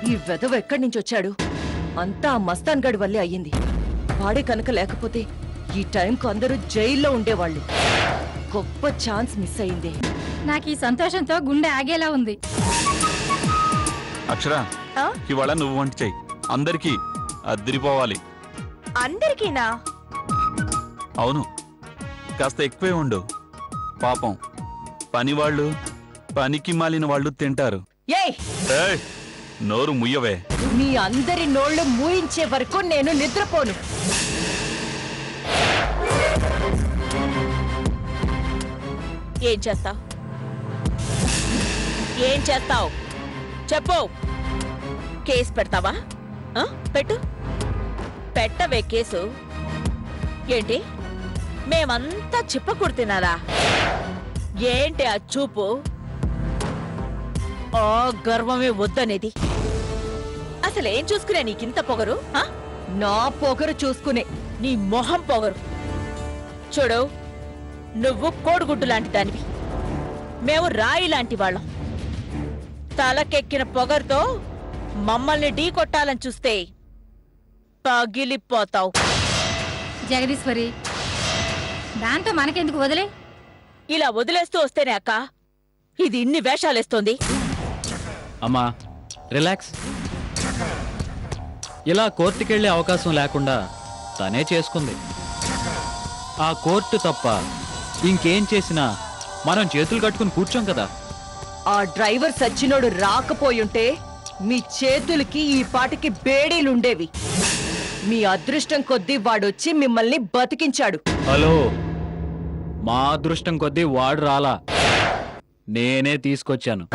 ఈ వెధవ ఎక్కడి నుంచి వచ్చాడు? అంతా ఆ మస్తాన్ గడి వల్లే అయ్యింది. వాడే కనుక లేకపోతే ఈ టైంకు అందరూ జైల్లో ఉండేవాళ్ళు. గొప్ప ఛాన్స్ మిస్ అయింది. నాకు ఈ సంతోషంతో గుండె ఆగేలా ఉంది. అక్షర, ఇవాళ నువ్వు వంట చెయ్యి. అందరికీ అద్దరిపోవాలి. అందరికీనా? అవును, కాస్త ఎక్కువే ఉండు. పాపం పనివాళ్ళు, పనికి మాలిన వాళ్ళు తింటారు. ఏయ్, నోరు ముయ్యవే. మీ అందరి నోళ్లు మూయించే వరకు నేను నిద్రపోను. ఏం చేస్తావు? ఏం చేస్తావు చెప్పు. కేసు పెడతావా? పెట్టు. పెట్టవే కేసు. ఏంటి మేమంతా చిప్పకుడుతున్నారా? ఏంటి ఆ చూపు? ఆ గర్వమే వద్దనేది. అసలేం చూసుకునే నీకింత పొగరు? నా పొగరు చూసుకునే నీ మొహం పొగరు. చూడు, నువ్వు కోడిగుడ్డు లాంటి దానివి, మేము రాయి లాంటి వాళ్ళం. తలకెక్కిన పొగరుతో మమ్మల్ని ఢీ కొట్టాలని చూస్తే పగిలిపోతావు. జగదీశ్వరి, దాంతో మనకెందుకు వదిలే? ఇలా వదిలేస్తూ వస్తేనే అక్క ఇది ఇన్ని వేషాలేస్తోంది. అమ్మా రిలాక్స్. ఇలా కోర్టుకెళ్లే అవకాశం లేకుండా తనే చేసుకుంది. ఆ కోర్టు తప్ప ఇంకేం చేసినా మనం చేతులు కట్టుకుని కూర్చోం కదా. ఆ డ్రైవర్ సచ్చినోడు రాకపోయుంటే మీ చేతులకి ఈ పాటికి బేడీలుండేవి. మీ అదృష్టం కొద్దీ వాడొచ్చి మిమ్మల్ని బతికించాడు. హలో, మా అదృష్టం కొద్దీ వాడు రాలా, నేనే తీసుకొచ్చాను.